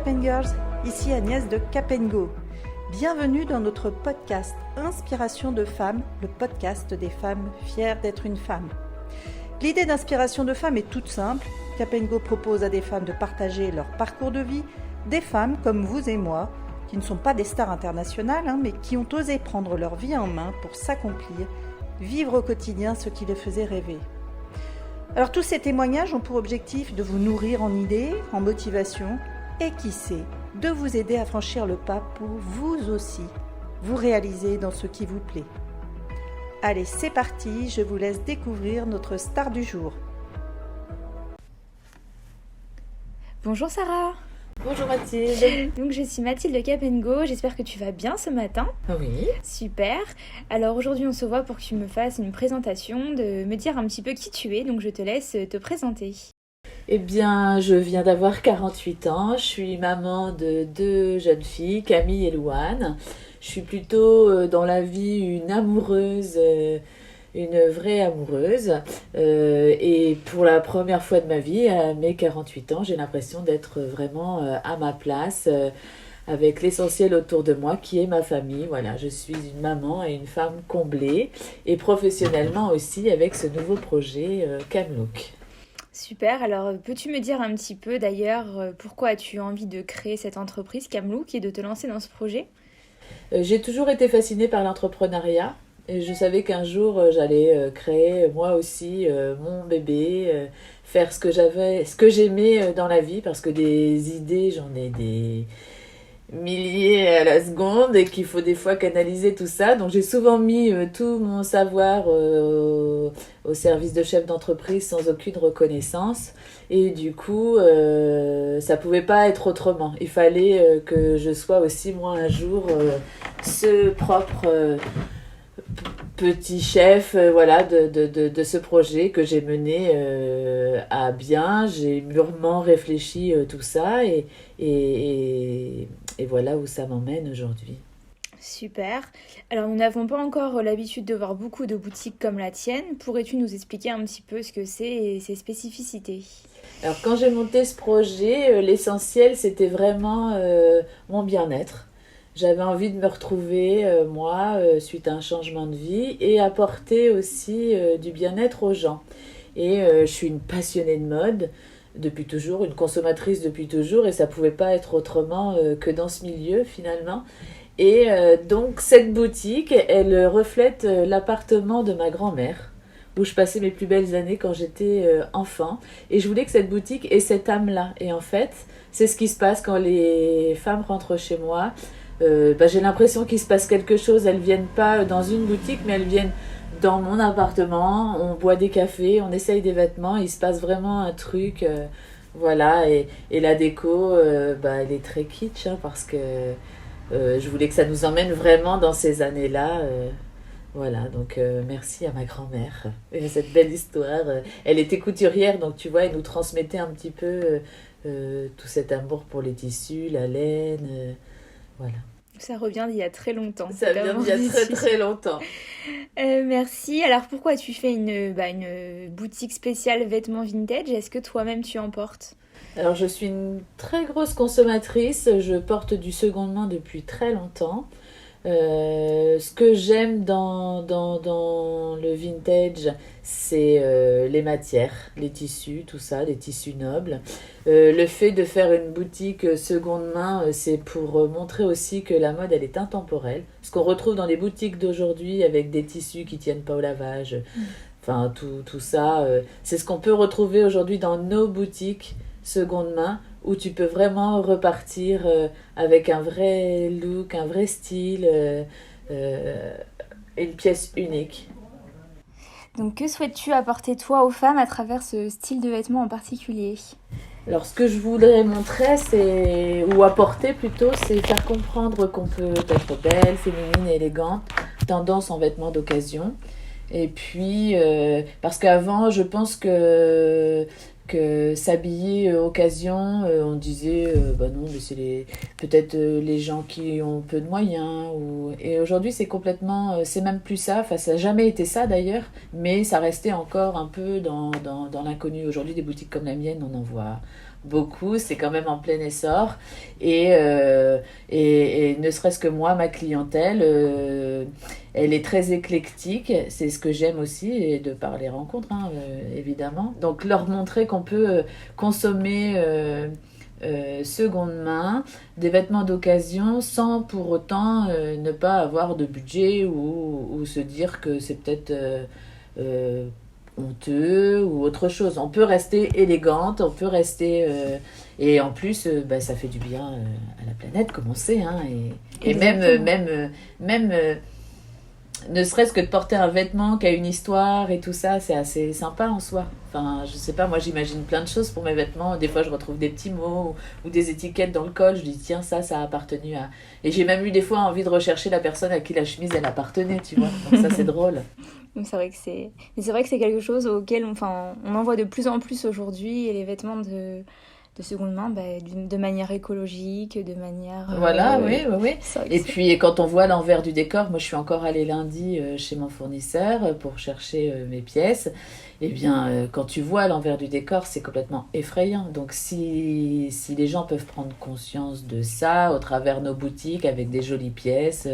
Cap Girls, ici Agnès de Cap Go. Bienvenue dans notre podcast Inspiration de femmes, le podcast des femmes fières d'être une femme. L'idée d'inspiration de femmes est toute simple. Cap Go propose à des femmes de partager leur parcours de vie, des femmes comme vous et moi, qui ne sont pas des stars internationales, mais qui ont osé prendre leur vie en main pour s'accomplir, vivre au quotidien ce qui les faisait rêver. Alors tous ces témoignages ont pour objectif de vous nourrir en idées, en motivation et qui sait, de vous aider à franchir le pas pour vous aussi vous réaliser dans ce qui vous plaît. Allez, c'est parti, je vous laisse découvrir notre star du jour. Bonjour Sarah. Bonjour Mathilde. Donc je suis Mathilde de Cap Go, j'espère que tu vas bien ce matin. Oui. Super. Alors aujourd'hui on se voit pour que tu me fasses une présentation, de me dire un petit peu qui tu es, donc je te laisse te présenter. Eh bien, je viens d'avoir 48 ans, je suis maman de 2 jeunes filles, Camille et Louane. Je suis plutôt dans la vie une amoureuse, une vraie amoureuse. Et pour la première fois de ma vie, à mes 48 ans, j'ai l'impression d'être vraiment à ma place, avec l'essentiel autour de moi qui est ma famille. Voilà, je suis une maman et une femme comblée, et professionnellement aussi avec ce nouveau projet Camlook. Super, alors peux-tu me dire un petit peu d'ailleurs pourquoi as-tu envie de créer cette entreprise Camlook et de te lancer dans ce projet ? J'ai toujours été fascinée par l'entrepreneuriat et je savais qu'un jour j'allais créer moi aussi mon bébé, faire ce que j'aimais dans la vie, parce que des idées, j'en ai des milliers à la seconde et qu'il faut des fois canaliser tout ça. Donc j'ai souvent mis tout mon savoir au service de chef d'entreprise sans aucune reconnaissance, et du coup ça pouvait pas être autrement. Il fallait que je sois aussi moi un jour ce propre petit chef voilà, de ce projet que j'ai mené à bien. J'ai mûrement réfléchi tout ça et voilà où ça m'emmène aujourd'hui. Super. Alors nous n'avons pas encore l'habitude de voir beaucoup de boutiques comme la tienne. Pourrais-tu nous expliquer un petit peu ce que c'est et ses spécificités ? Alors quand j'ai monté ce projet, l'essentiel c'était vraiment mon bien-être. J'avais envie de me retrouver, moi, suite à un changement de vie, et apporter aussi du bien-être aux gens. Et je suis une passionnée de mode depuis toujours, une consommatrice depuis toujours, et ça pouvait pas être autrement que dans ce milieu finalement. Et donc cette boutique, elle reflète l'appartement de ma grand-mère, où je passais mes plus belles années quand j'étais enfant. Et je voulais que cette boutique ait cette âme-là. Et en fait, c'est ce qui se passe quand les femmes rentrent chez moi. J'ai l'impression qu'il se passe quelque chose. Elles viennent pas dans une boutique, mais elles viennent dans mon appartement. On boit des cafés, on essaye des vêtements. Il se passe vraiment un truc, voilà. Et la déco, elle est très kitsch, parce que je voulais que ça nous emmène vraiment dans ces années-là. Voilà, donc merci à ma grand-mère et cette belle histoire. Elle était couturière, donc tu vois, elle nous transmettait un petit peu tout cet amour pour les tissus, la laine. Voilà. Ça revient d'il y a très longtemps. Ça vient d'il y a très très longtemps. Merci. Alors pourquoi as-tu fait une boutique spéciale vêtements vintage ? Est-ce que toi-même tu en portes ? Alors je suis une très grosse consommatrice. Je porte du seconde main depuis très longtemps. Ce que j'aime dans le vintage, c'est les matières, les tissus, tout ça, les tissus nobles. Le fait de faire une boutique seconde main, c'est pour montrer aussi que la mode, elle est intemporelle. Ce qu'on retrouve dans les boutiques d'aujourd'hui avec des tissus qui tiennent pas au lavage, enfin tout ça, c'est ce qu'on peut retrouver aujourd'hui dans nos boutiques seconde main, où tu peux vraiment repartir avec un vrai look, un vrai style, une pièce unique. Donc que souhaites-tu apporter toi aux femmes à travers ce style de vêtements en particulier ? Alors ce que je voudrais montrer, ou apporter plutôt, c'est faire comprendre qu'on peut être belle, féminine et élégante, tendance en vêtements d'occasion. Et puis, parce qu'avant, je pense que s'habiller occasion, on disait non, mais c'est peut-être les gens qui ont peu de moyens, et aujourd'hui c'est complètement, c'est même plus ça, enfin ça n'a jamais été ça d'ailleurs, mais ça restait encore un peu dans l'inconnu. Aujourd'hui des boutiques comme la mienne, beaucoup, c'est quand même en plein essor. Et ne serait-ce que moi, ma clientèle, elle est très éclectique. C'est ce que j'aime aussi, et de par les rencontres, hein, évidemment. Donc leur montrer qu'on peut consommer seconde main, des vêtements d'occasion, sans pour autant ne pas avoir de budget ou se dire que c'est peut-être honteux ou autre chose. On peut rester élégante, on peut rester... et en plus, ça fait du bien à la planète, comme on sait. Hein, et même ne serait-ce que de porter un vêtement qui a une histoire et tout ça, c'est assez sympa en soi. Enfin, je sais pas, moi j'imagine plein de choses pour mes vêtements. Des fois je retrouve des petits mots ou des étiquettes dans le col. Je dis tiens, ça a appartenu à... Et j'ai même eu des fois envie de rechercher la personne à qui la chemise elle appartenait, tu vois. Donc ça c'est drôle. Donc c'est vrai que c'est quelque chose auquel on en voit de plus en plus aujourd'hui, et les vêtements de seconde main, de manière écologique, de manière... Voilà, oui. Et c'est... puis, quand on voit l'envers du décor, moi, je suis encore allée lundi chez mon fournisseur pour chercher mes pièces. Eh bien, quand tu vois l'envers du décor, c'est complètement effrayant. Donc, si les gens peuvent prendre conscience de ça au travers nos boutiques avec des jolies pièces,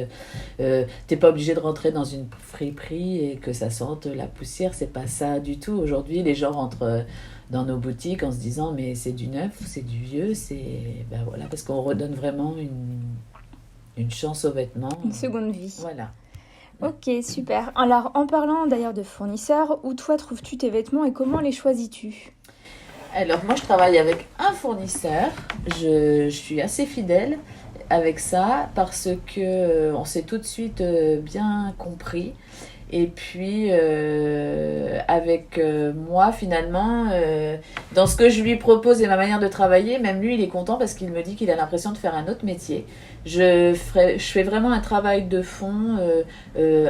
t'es pas obligé de rentrer dans une friperie et que ça sente la poussière. C'est pas ça du tout. Aujourd'hui, les gens rentrent dans nos boutiques en se disant mais c'est du neuf, c'est du vieux, voilà, parce qu'on redonne vraiment une chance aux vêtements. Une seconde vie. Voilà. Ok, super. Alors, en parlant d'ailleurs de fournisseurs, où toi trouves-tu tes vêtements et comment les choisis-tu ? Alors moi je travaille avec un fournisseur, je suis assez fidèle avec ça parce que on s'est tout de suite bien compris. Et puis, avec moi, finalement, dans ce que je lui propose et ma manière de travailler, même lui, il est content parce qu'il me dit qu'il a l'impression de faire un autre métier. Je fais vraiment un travail de fond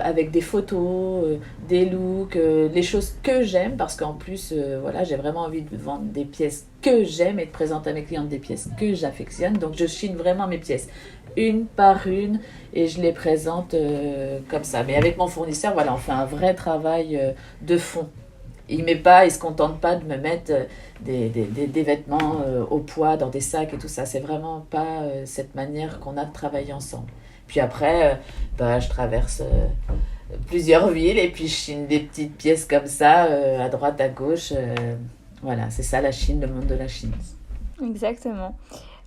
avec des photos, des looks, les choses que j'aime, parce qu'en plus, voilà, j'ai vraiment envie de vendre des pièces que j'aime et de présenter à mes clientes des pièces que j'affectionne. Donc, je chine vraiment mes pièces une par une et je les présente comme ça. Mais avec mon fournisseur, voilà, on fait un vrai travail de fond. Il se contente pas de me mettre des vêtements au poids dans des sacs et tout ça. C'est vraiment pas cette manière qu'on a de travailler ensemble. Puis après, je traverse plusieurs villes et puis je chine des petites pièces comme ça, à droite, à gauche. Voilà, c'est ça la Chine, le monde de la Chine. Exactement.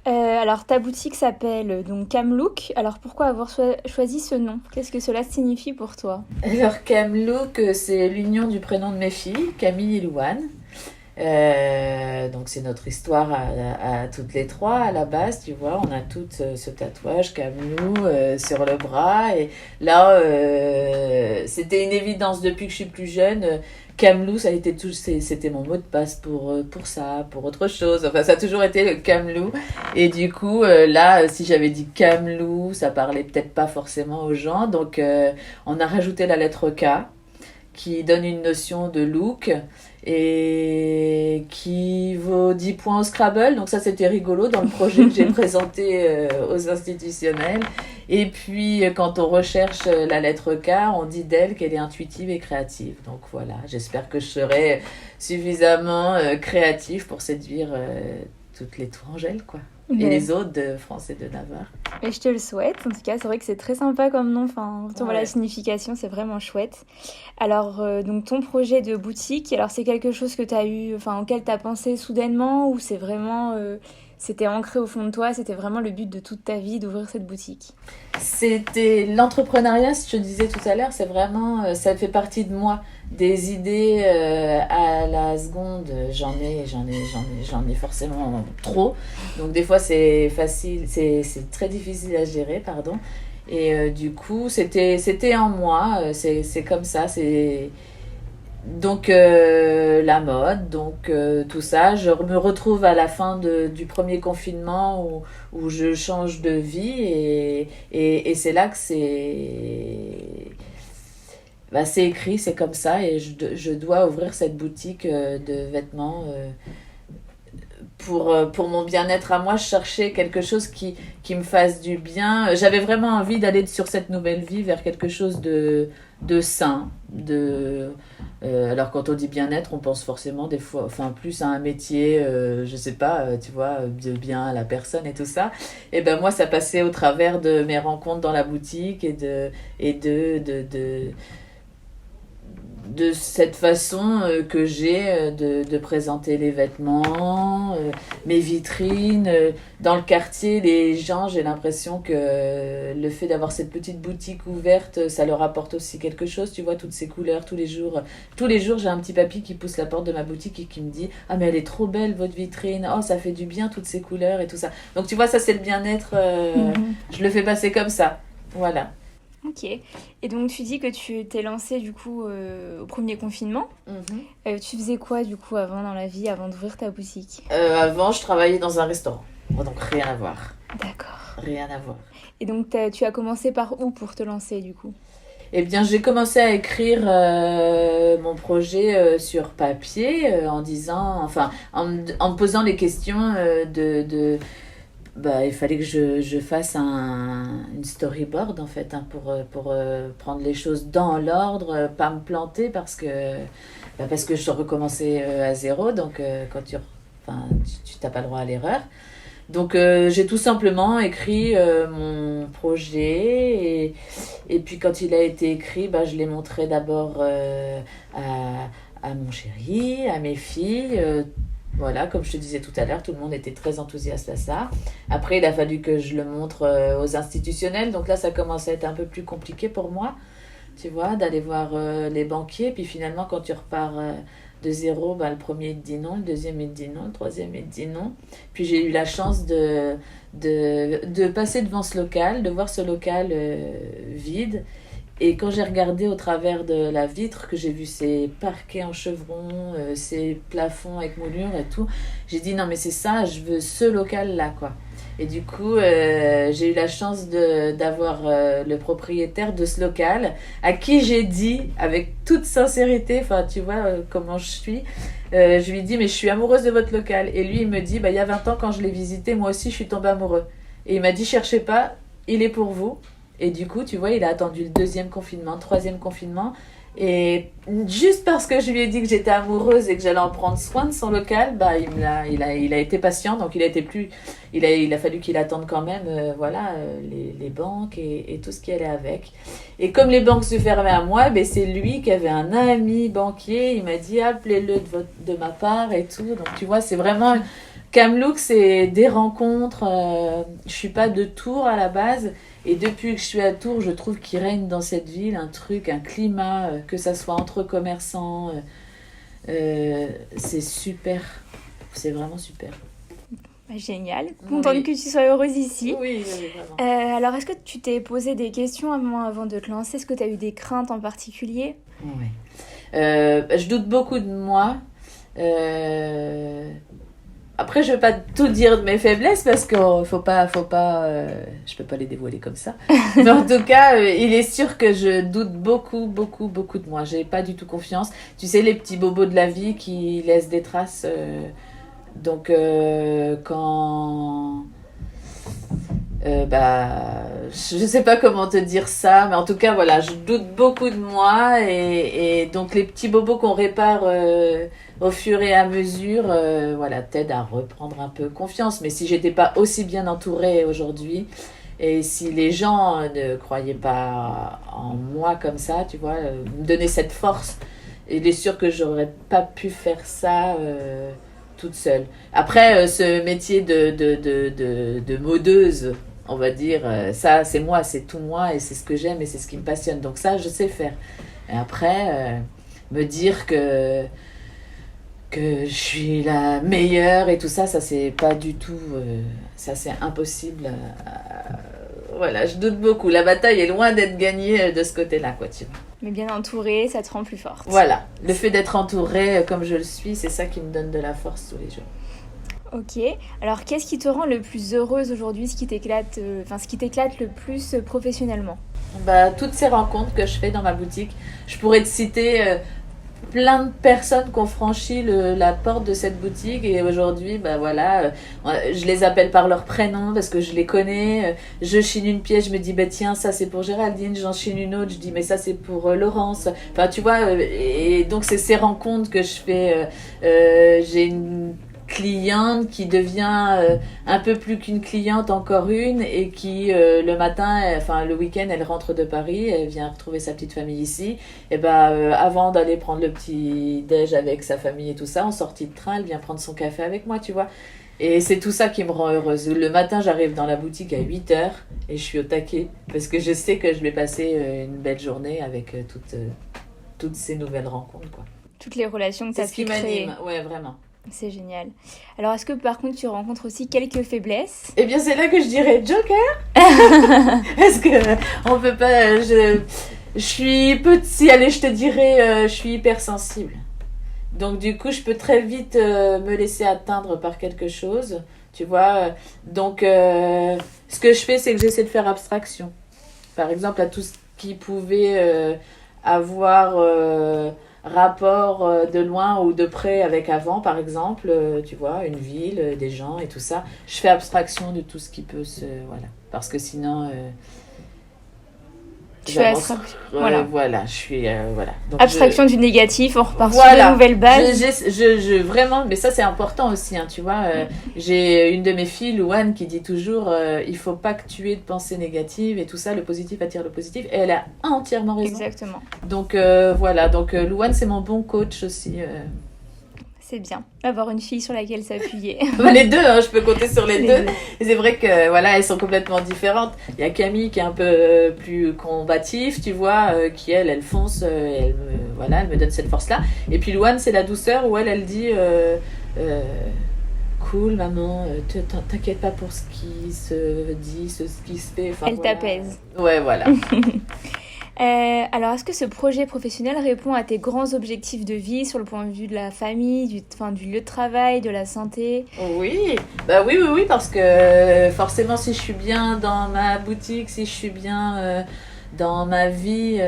Alors ta boutique s'appelle donc Camlook. Alors pourquoi avoir choisi ce nom ? Qu'est-ce que cela signifie pour toi ? Alors Camlook, c'est l'union du prénom de mes filles, Camille et Louane. Donc c'est notre histoire à toutes les trois à la base, tu vois. On a toutes ce tatouage Camlou sur le bras. Et là, c'était une évidence depuis que je suis plus jeune. Camlou, ça a été c'était mon mot de passe pour ça, pour autre chose. Enfin, ça a toujours été le Camlou. Et du coup, là, si j'avais dit Camlou, ça parlait peut-être pas forcément aux gens. Donc, on a rajouté la lettre K, qui donne une notion de look et qui vaut 10 points au Scrabble. Donc ça, c'était rigolo dans le projet que j'ai présenté aux institutionnels. Et puis, quand on recherche la lettre K, on dit d'elle qu'elle est intuitive et créative. Donc voilà, j'espère que je serai suffisamment créative pour séduire toutes les Tourangelles, quoi. Et les autres de France et de Navarre. Et je te le souhaite. En tout cas, c'est vrai que c'est très sympa comme nom. Enfin, on voit la signification, c'est vraiment chouette. Alors, donc ton projet de boutique, alors c'est quelque chose que tu as eu, auquel tu as pensé soudainement, ou c'est vraiment, c'était ancré au fond de toi, c'était vraiment le but de toute ta vie d'ouvrir cette boutique ? C'était l'entrepreneuriat, ce que je disais tout à l'heure, c'est vraiment, ça fait partie de moi. Des idées à la seconde, j'en ai forcément trop. Donc des fois c'est facile, c'est très difficile à gérer, pardon. Et du coup c'était en moi, c'est comme ça, c'est donc la mode, donc tout ça. Je me retrouve à la fin du premier confinement où je change de vie et c'est là que c'est écrit, c'est comme ça et je dois ouvrir cette boutique de vêtements pour mon bien-être à moi. Je cherchais quelque chose qui me fasse du bien. J'avais vraiment envie d'aller sur cette nouvelle vie vers quelque chose de de sain, alors quand on dit bien-être, on pense forcément des fois, enfin plus à un métier, je sais pas, tu vois, de bien à la personne et tout ça. Et ben moi, ça passait au travers de mes rencontres dans la boutique de cette façon que j'ai de présenter les vêtements, mes vitrines. Dans le quartier, les gens, j'ai l'impression que le fait d'avoir cette petite boutique ouverte, ça leur apporte aussi quelque chose. Tu vois, toutes ces couleurs, tous les jours, j'ai un petit papy qui pousse la porte de ma boutique et qui me dit « Ah, mais elle est trop belle, votre vitrine. Oh, ça fait du bien, toutes ces couleurs et tout ça. » Donc, tu vois, ça, c'est le bien-être. Je le fais passer comme ça. Voilà. Ok. Et donc, tu dis que tu t'es lancée, du coup, au premier confinement. Tu faisais quoi, du coup, avant dans la vie, avant d'ouvrir ta boutique? Avant, je travaillais dans un restaurant. Donc, rien à voir. D'accord. Rien à voir. Et donc, tu as commencé par où pour te lancer, du coup? Eh bien, j'ai commencé à écrire mon projet sur papier en disant, enfin, en me posant les questions il fallait que je fasse une storyboard en fait, hein, pour prendre les choses dans l'ordre, pas me planter parce que je recommençais à zéro, donc quand tu t'as pas le droit à l'erreur. Donc j'ai tout simplement écrit mon projet et puis quand il a été écrit, je l'ai montré d'abord à mon chéri, à mes filles. Voilà, comme je te disais tout à l'heure, tout le monde était très enthousiaste à ça. Après, il a fallu que je le montre aux institutionnels. Donc là, ça commence à être un peu plus compliqué pour moi, tu vois, d'aller voir les banquiers. Puis finalement, quand tu repars de zéro, le premier, il te dit non, le deuxième, il te dit non, le troisième, il te dit non. Puis j'ai eu la chance de passer devant ce local, de voir ce local vide. Et quand j'ai regardé au travers de la vitre, que j'ai vu ces parquets en chevron, ces plafonds avec moulures et tout, j'ai dit non mais c'est ça, je veux ce local-là, quoi. Et du coup, j'ai eu la chance d'avoir le propriétaire de ce local, à qui j'ai dit, avec toute sincérité, enfin tu vois comment je suis, je lui ai dit mais je suis amoureuse de votre local. Et lui il me dit, il y a 20 ans quand je l'ai visité, moi aussi je suis tombée amoureux. Et il m'a dit, cherchez pas, il est pour vous. Et du coup, tu vois, il a attendu le deuxième confinement, le troisième confinement. Et juste parce que je lui ai dit que j'étais amoureuse et que j'allais en prendre soin de son local, il a été patient. Donc, il a fallu qu'il attende quand même les banques et tout ce qui allait avec. Et comme les banques se fermaient à moi, c'est lui qui avait un ami banquier. Il m'a dit, appelez-le de ma part et tout. Donc, tu vois, c'est vraiment... Kamloops, c'est des rencontres. Je suis pas de Tours à la base. Et depuis que je suis à Tours, je trouve qu'il règne dans cette ville un climat, que ça soit entre commerçants. C'est super. C'est vraiment super. Génial. Contente que tu sois heureuse ici. Oui, vraiment. Alors, est-ce que tu t'es posé des questions avant de te lancer? Est-ce que tu as eu des craintes en particulier? Oui. Je doute beaucoup de moi. Après, je vais pas tout dire de mes faiblesses parce qu'il faut pas, je peux pas les dévoiler comme ça. Mais en tout cas, il est sûr que je doute beaucoup, beaucoup, beaucoup de moi. J'ai pas du tout confiance. Tu sais, les petits bobos de la vie qui laissent des traces. Donc, quand... je sais pas comment te dire ça, mais en tout cas, voilà, je doute beaucoup de moi et donc les petits bobos qu'on répare au fur et à mesure, t'aident à reprendre un peu confiance. Mais si j'étais pas aussi bien entourée aujourd'hui et si les gens ne croyaient pas en moi comme ça, tu vois, me donner cette force, il est sûr que j'aurais pas pu faire ça toute seule. Après, ce métier de modeuse, on va dire, ça c'est moi, c'est tout moi et c'est ce que j'aime et c'est ce qui me passionne. Donc ça, je sais faire. Et après, me dire que je suis la meilleure et tout ça, ça c'est pas du tout, ça c'est impossible. Voilà, je doute beaucoup. La bataille est loin d'être gagnée de ce côté-là, quoi, tu vois. Mais bien entourée, ça te rend plus forte. Voilà, le fait d'être entourée comme je le suis, c'est ça qui me donne de la force tous les jours. Ok, alors qu'est-ce qui te rend le plus heureuse aujourd'hui, ce qui t'éclate le plus professionnellement? Toutes ces rencontres que je fais dans ma boutique, je pourrais te citer plein de personnes qui ont franchi la porte de cette boutique et aujourd'hui, bah voilà, je les appelle par leur prénom parce que je les connais. Je chine une pièce, je me dis, bah tiens, ça c'est pour Géraldine, j'en chine une autre, je dis, mais ça c'est pour Laurence. Enfin, tu vois, et donc c'est ces rencontres que je fais. J'ai une cliente qui devient un peu plus qu'une cliente, encore une, et qui le matin, enfin le week-end, elle rentre de Paris, elle vient retrouver sa petite famille ici, et avant d'aller prendre le petit déj avec sa famille et tout ça, en sortie de train, elle vient prendre son café avec moi, tu vois. Et c'est tout ça qui me rend heureuse. Le matin, j'arrive dans la boutique à 8h et je suis au taquet parce que je sais que je vais passer une belle journée avec toutes ces nouvelles rencontres, quoi. Toutes les relations que tu as pu créer. C'est ce qui m'anime, ouais, vraiment. C'est génial. Alors, est-ce que par contre, tu rencontres aussi quelques faiblesses? Eh bien, c'est là que je dirais Joker. Est-ce que on peut pas... Je suis petit, allez, je te dirais, je suis hypersensible. Donc, du coup, je peux très vite me laisser atteindre par quelque chose, tu vois. Donc, ce que je fais, c'est que j'essaie de faire abstraction. Par exemple, à tout ce qui pouvait avoir... rapport de loin ou de près avec avant, par exemple, tu vois, une ville, des gens et tout ça. Je fais abstraction de tout ce qui peut se... Voilà. Parce que sinon... voilà, je suis... voilà. Donc abstraction du négatif, on repart sur de nouvelles bases. Vraiment, mais ça c'est important aussi, hein, tu vois. J'ai une de mes filles, Louane, qui dit toujours il faut pas que tu aies de pensées négatives et tout ça, le positif attire le positif. Et elle a entièrement raison. Exactement. Donc voilà, donc Louane c'est mon bon coach aussi. C'est bien, avoir une fille sur laquelle s'appuyer. Les deux, hein, je peux compter sur les deux. Et c'est vrai que voilà, elles sont complètement différentes. Il y a Camille qui est un peu plus combative, tu vois, qui elle fonce, elle me donne cette force-là. Et puis Louane, c'est la douceur où elle dit cool maman, t'inquiète pas pour ce qui se dit, ce qui se fait. Enfin, elle t'apaise. Ouais, voilà. Alors, est-ce que ce projet professionnel répond à tes grands objectifs de vie sur le point de vue de la famille, du lieu de travail, de la santé? Oui, oui, parce que forcément, si je suis bien dans ma boutique, si je suis bien dans ma vie,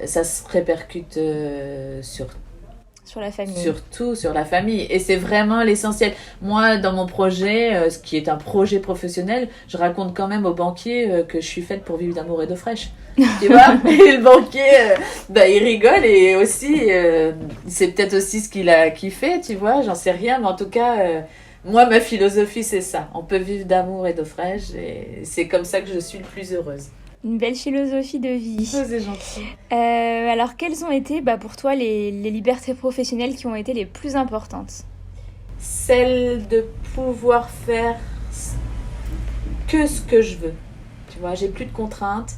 ça se répercute sur la famille. Surtout sur la famille. Et c'est vraiment l'essentiel. Moi, dans mon projet, ce qui est un projet professionnel, je raconte quand même au banquier que je suis faite pour vivre d'amour et d'eau fraîche. Tu vois? Et le banquier, il rigole et aussi, c'est peut-être aussi ce qu'il a kiffé, tu vois? J'en sais rien, mais en tout cas, moi, ma philosophie, c'est ça. On peut vivre d'amour et d'eau fraîche et c'est comme ça que je suis le plus heureuse. Une belle philosophie de vie. C'est gentil. Alors, quelles ont été pour toi les libertés professionnelles qui ont été les plus importantes? Celle de pouvoir faire que ce que je veux. Tu vois, j'ai plus de contraintes.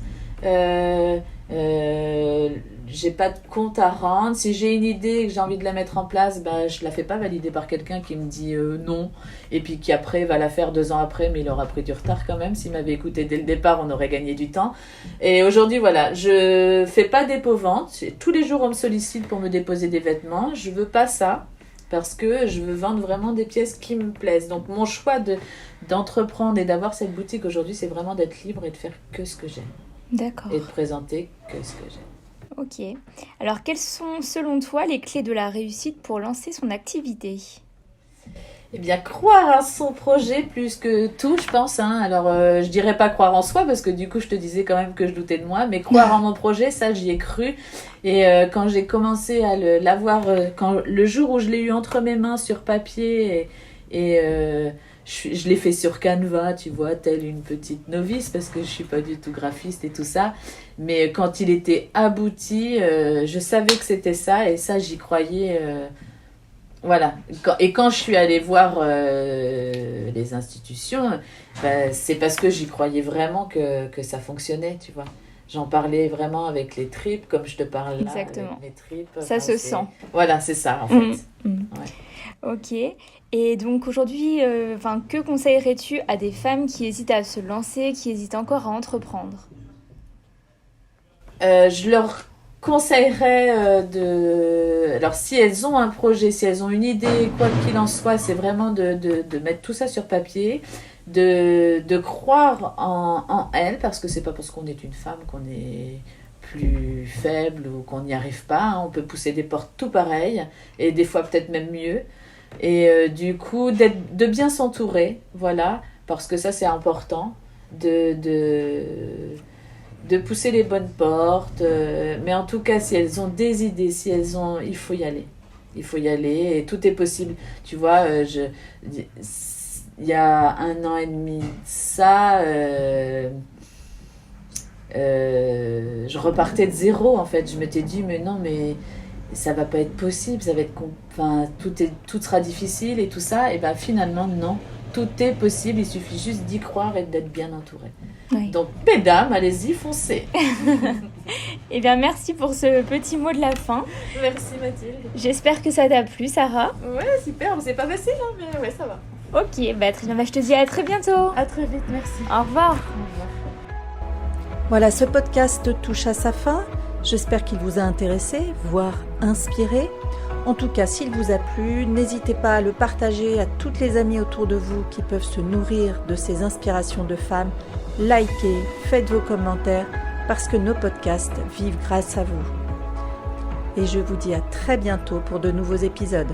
J'ai pas de compte à rendre. Si j'ai une idée et que j'ai envie de la mettre en place, je la fais pas valider par quelqu'un qui me dit non et puis qui après va la faire 2 ans après, mais il aura pris du retard quand même. S'il m'avait écouté dès le départ, on aurait gagné du temps. Et aujourd'hui, voilà, je fais pas dépôt-vente. Tous les jours, on me sollicite pour me déposer des vêtements. Je veux pas ça parce que je veux vendre vraiment des pièces qui me plaisent. Donc mon choix d'entreprendre et d'avoir cette boutique aujourd'hui, c'est vraiment d'être libre et de faire que ce que j'aime. D'accord. Et de présenter que ce que j'aime. Ok. Alors, quelles sont, selon toi, les clés de la réussite pour lancer son activité? Eh bien, croire à son projet plus que tout, je pense. Hein. Alors, je dirais pas croire en soi, parce que du coup, je te disais quand même que je doutais de moi. Mais croire en mon projet, ça, j'y ai cru. Et quand j'ai commencé à l'avoir, le jour où je l'ai eu entre mes mains sur papier je l'ai fait sur Canva, tu vois, telle une petite novice, parce que je suis pas du tout graphiste et tout ça. Mais quand il était abouti, je savais que c'était ça, et ça, j'y croyais. Voilà. Et quand je suis allée voir les institutions, c'est parce que j'y croyais vraiment que ça fonctionnait, tu vois. J'en parlais vraiment avec les tripes, comme je te parle là. Exactement. Avec mes tripes. Ça se sent. Voilà, c'est ça, en fait. Ouais. Ok. Et donc aujourd'hui, que conseillerais-tu à des femmes qui hésitent à se lancer, qui hésitent encore à entreprendre? Je leur conseillerais alors si elles ont un projet, si elles ont une idée, quoi qu'il en soit, c'est vraiment de mettre tout ça sur papier, de croire en elles, parce que c'est pas parce qu'on est une femme qu'on est plus faible ou qu'on n'y arrive pas, hein. On peut pousser des portes tout pareil, et des fois peut-être même mieux. Et du coup, de bien s'entourer, voilà, parce que ça c'est important, de pousser les bonnes portes. Mais en tout cas, si elles ont des idées, il faut y aller. Il faut y aller et tout est possible. Tu vois, il y a 1 an et demi de ça, je repartais de zéro en fait. Je m'étais dit, mais non, mais ça va pas être possible, ça va être tout sera difficile et tout ça. Et ben finalement, non. Tout est possible, il suffit juste d'y croire et d'être bien entouré. Oui. Donc, mesdames, allez-y, foncez. Eh bien, merci pour ce petit mot de la fin. Merci Mathilde. J'espère que ça t'a plu, Sarah. Ouais, super, c'est pas facile, hein, mais ouais, ça va. Ok, bah très bien, bah, je te dis à très bientôt. À très vite, merci. Au revoir. Au revoir. Voilà, ce podcast touche à sa fin. J'espère qu'il vous a intéressé, voire inspiré. En tout cas, s'il vous a plu, n'hésitez pas à le partager à toutes les amies autour de vous qui peuvent se nourrir de ces inspirations de femmes. Likez, faites vos commentaires, parce que nos podcasts vivent grâce à vous. Et je vous dis à très bientôt pour de nouveaux épisodes.